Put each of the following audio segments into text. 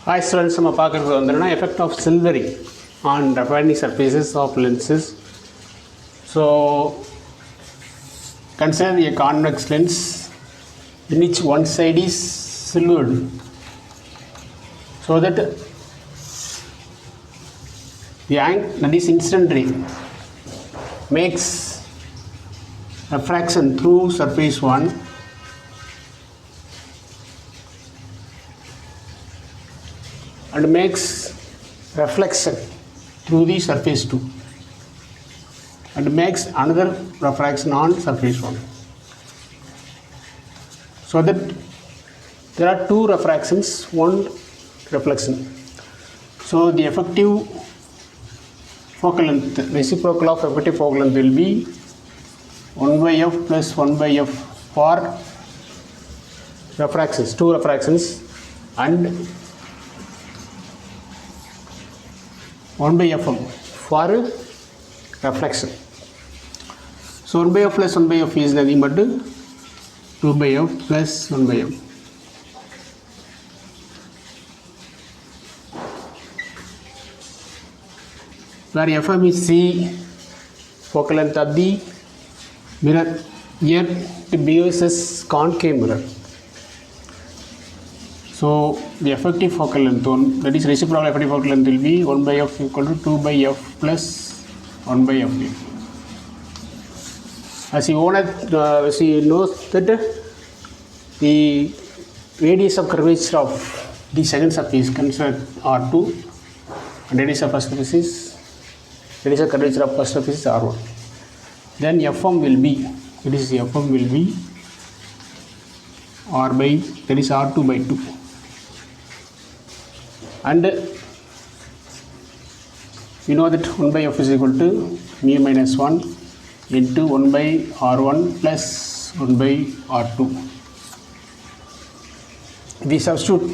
Hi students, நம்ம பார்க்குறது வந்துன்னா effect of silvering on refining surfaces of lenses. So consider a convex lens in which one side is silvered, so that the angle, that is incident ray, makes refraction through surface 1 and makes reflection through the surface 2 and makes another refraction on surface 1, so that there are two refractions, one reflection. So the effective focal length, reciprocal of effective focal length will be 1 by f plus 1 by f for refractions, two refractions, and 1 by fm for reflection. So 1 by f plus 1 by f is nothing but 2 by f plus 1 by f. Where fm is the focal length of the mirror. Here it behaves as concave mirror. So the effective focal length, that is reciprocal effective focal length, will be 1 by f equal to 2 by f plus 1 by f. As you know that the radius of curvature of the second surface considered R2 and radius of first surface is radius of curvature of first surface is R1. Then fm will be, that is fm will be R by, that is R2 by 2. And we know that 1 by f is equal to mu minus 1 into 1 by r1 plus 1 by r2. We substitute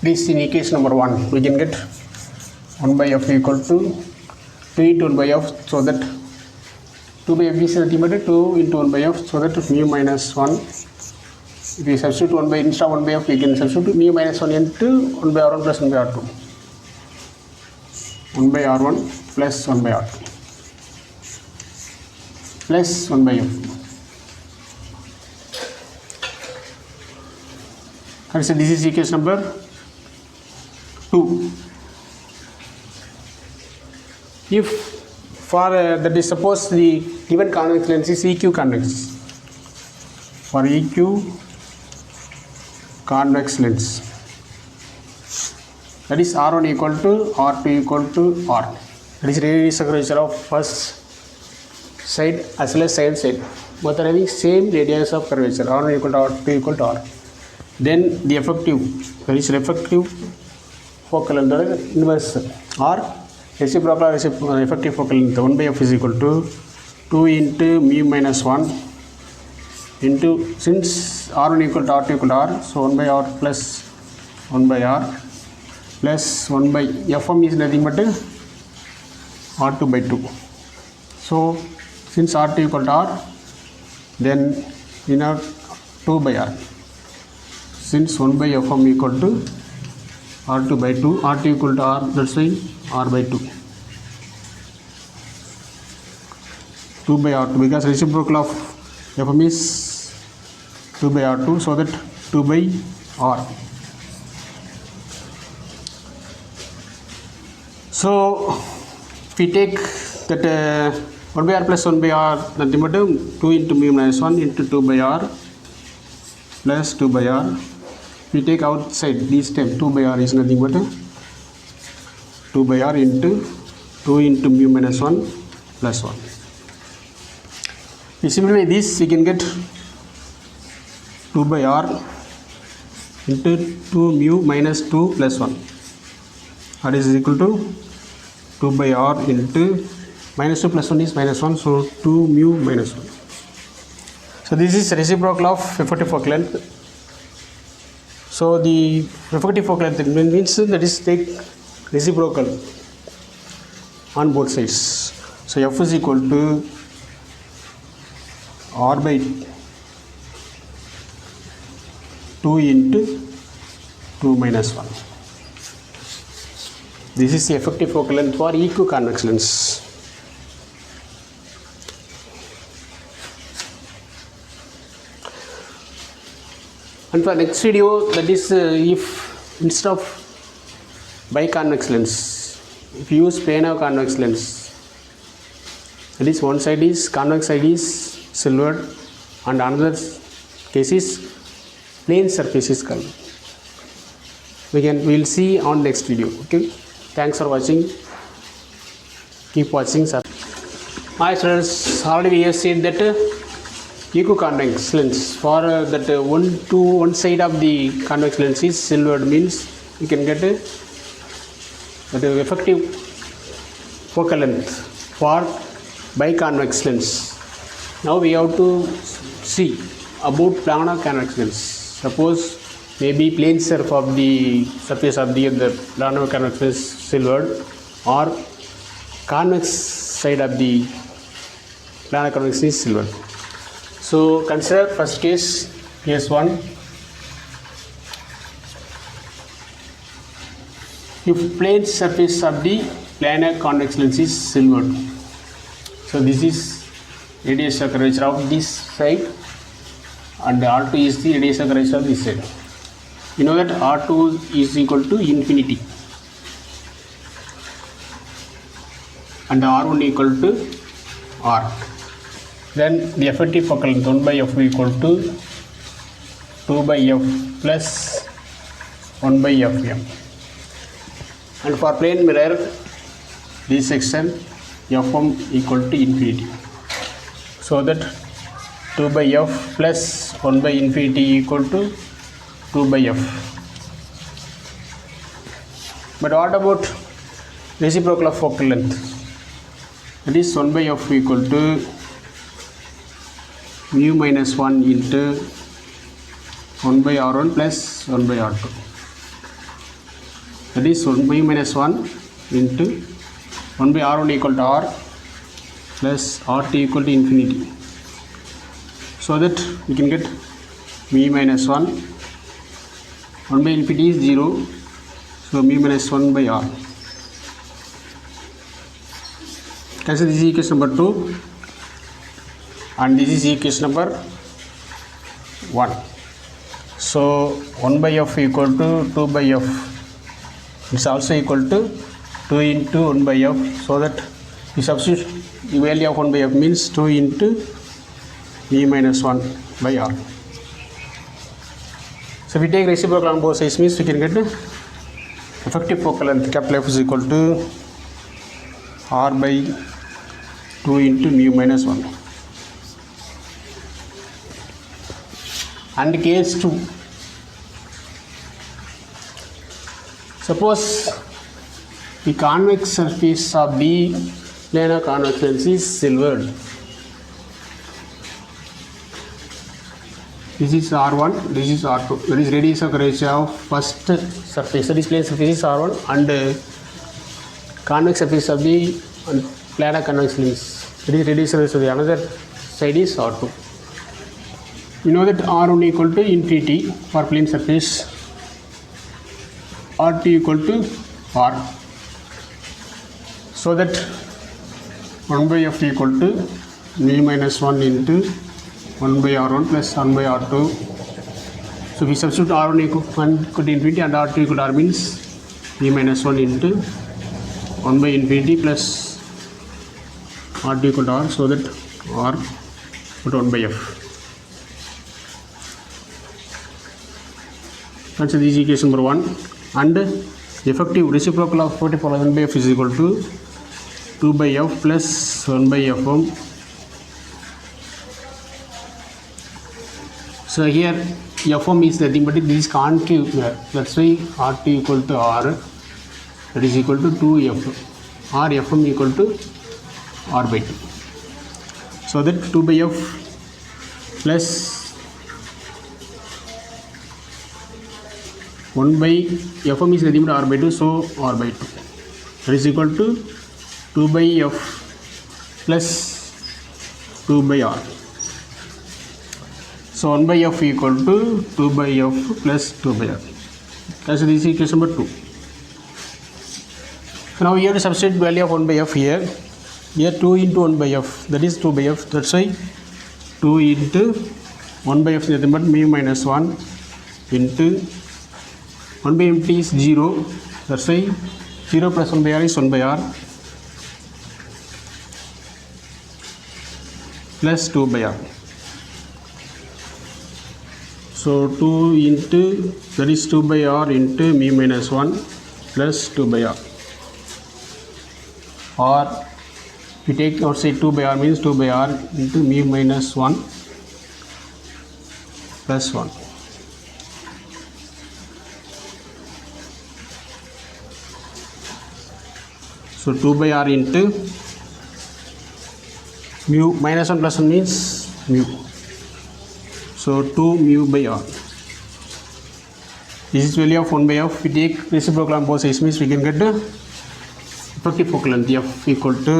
this in equation number 1. We can get 1 by f equal to 2 into 1 by f, so that 2 by f is nothing but 2 into 1 by f, so that mu minus 1. If we substitute 1 by, instead of 1 by f, we can substitute mu minus 1 into 1 by r1 plus 1 by r2. 1 by r1 plus 1 by r2 plus 1 by f. So this is equation number 2. If for that is, suppose the given convex lens is EQ convex. For EQ convex lens, that is R1 equal to R2 equal to R, that is radius of curvature of first side as well as second side, both are having same radius of curvature, R1 equal to R2 equal to R. Then the effective, that is reflective focal length inverse or reciprocal effective focal length 1 by f is equal to 2 into mu minus 1 into, since r1 equal to r2 equal to r, so 1 by r plus 1 by r plus 1 by fm is nothing but r2 by 2. So since r2 equal to r, then we have 2 by r. Since 1 by fm equal to r2 by 2, r2 equal to r, that's why r by 2. 2 by r2, because reciprocal of fm is 2 by r2, so that 2 by r. So if we take that 1 by r plus 1 by r, nothing but 2 into mu minus 1 into 2 by r plus 2 by r. We take outside this term, 2 by r is nothing but 2 by r into 2 into mu minus 1 plus 1. We simplify this, we can get 2 by r into 2 mu minus 2 plus 1, that is equal to 2 by r into minus 2 plus 1 is minus 1, so 2 mu minus 1. So this is reciprocal of effective focal length. So the effective focal length means that is take reciprocal on both sides. So f is equal to r by 2 into 2 minus 1. This is the effective focal length for equiconvex lens. And for next video, that is if instead of biconvex lens, if you use planar convex lens, that is one side is convex side is silvered and another case is plane surface is colored. We will see on next video. Okay, thanks for watching. Keep watching, sir. Hi students, already we have said that equiconvex lens for that one side of the convex lens is silvered, means you can get the effective focal length for biconvex lens. Now we have to see about planar convex lens. Suppose maybe plane surface of the planar convex lens silvered or convex side of the planar convex is silvered. So consider first case 1. If plane surface of the planar convex lens is silvered, so this is radius of curvature of this side and R2 is the radius of curvature of this side. You know that R2 is equal to infinity and R1 equal to R. Then the effective focal length 1 by F equal to 2 by F plus 1 by Fm. And for plane mirror, this section Fm equal to infinity. So that 2 by F plus 1 by infinity equal to 2 by F. But what about reciprocal of focal length? That is 1 by F equal to mu minus 1 into 1 by R1 plus 1 by R2. That is 1 by minus 1 into 1 by R1 equal to R plus R2 equal to infinity. So that we can get mu minus 1. 1 by infinity is 0. So mu minus 1 by R. Consider this is equation number 2 and this is equation number 1. So 1 by F equal to 2 by F. It's also equal to 2 into 1 by F. So that we substitute the value of 1 by F means 2 into mu minus 1 by R. So we take reciprocal on both sides means we can get the effective focal length capital F is equal to R by 2 into mu minus 1. And case 2. Suppose the convex surface of the planar convex lens is silvered. This is R1, this is R2. That is radius of curvature of first surface. That is plane surface is R1 and convex surface of the planar convex lens. That is radius of curvature of the another side is R2. We know that R1 equal to infinity for plane surface, R2 equal to R. So that 1 by F equal to mu minus 1 into 1 by R1 plus 1 by R2. So we substitute R1 equal to infinity and R2 equal to R means mu minus 1 into 1 by infinity plus R2 equal to R. So that R equal to 1 by F. Consider this equation number 1 and effective reciprocal of 1 by F is equal to 2 by F plus 1 by Fm. So here Fm is nothing but this is concave here. That's why R2 equal to R, that is equal to 2F, or Fm equal to R by 2. So that 2 by F plus 1 by Fm is nothing but R by 2, so R by 2. That is equal to 2 by F plus 2 by R. So 1 by F equal to 2 by F plus 2 by R. That's this equation number 2. So now we have to substitute value of 1 by f here. Here 2 into 1 by f, that is 2 by f. That's why 2 into 1 by f is nothing but mu minus 1 into 1 by empty is 0. That's why 0 plus 1 by r is 1 by r plus 2 by r. So 2 into, that is 2 by r into mu minus 1 plus 2 by r. Or we take outside 2 by r means 2 by r into mu minus 1 plus 1. So 2 by r into mu minus 1 plus 1 means mu. So 2 mu by r. This is value of 1 by f. We take reciprocal on both sides means we can get the effective focal length f equal to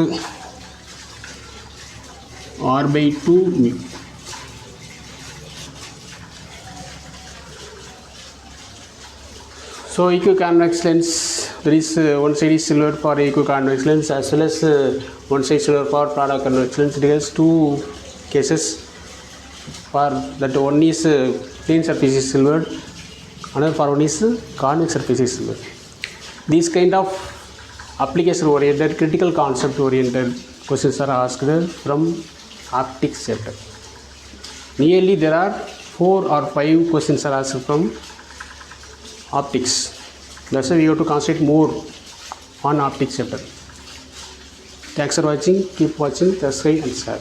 r by 2 mu. So equiconvex lens, there is one side is silver for equiconvex lens as well as one side silver for paraconvex lens. It has two cases for that. One is plane surface is silver, another for one is convex surface is silver. These kind of application oriented, critical concept oriented questions are asked from optics chapter. Nearly there are 4 or 5 questions are asked from optics. That's why we have to concentrate more on optics chapter. Thanks for watching. Keep watching. Subscribe and share.